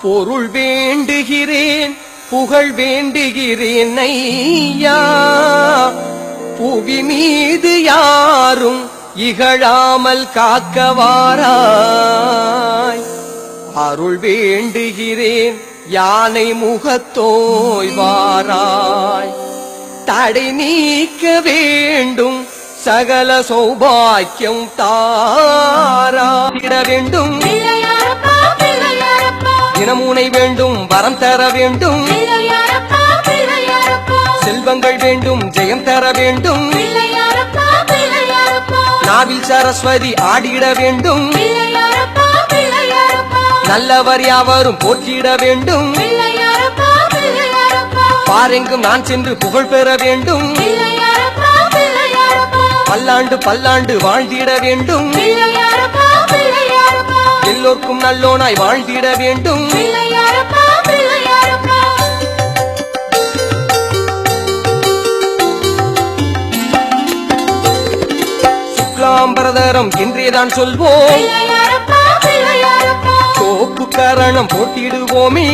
பொருள் வேண்டுகிறேன் புகழ் வேண்டுகிறேன் ஐயா, புவி மீது யாரும் இகழாமல் காக்கவாராய். அருள் வேண்டுகிறேன் யானை முகத்தோய் வாராய். தடை நீக்க வேண்டும் சகல சௌபாக்கியம் தாராயிட வேண்டும். தினமுனை வேண்டும் வரம் தர வேண்டும். செல்வங்கள் வேண்டும் ஜெயம் தர வேண்டும். நாவில் சரஸ்வதி ஆடிட வேண்டும். நல்லவர் யாவரும் போற்றிட வேண்டும். பாரெங்கும் நான் சென்று புகழ் பெற வேண்டும். பல்லாண்டு பல்லாண்டு வாழ்ந்திட வேண்டும். எல்லோருக்கும் நல்லோனாய் வாழ்ந்திட வேண்டும். சுக்லாம்பரதரம் என்றேதான் சொல்வோம். சோப்பு கரணம் போட்டிடுவோமே.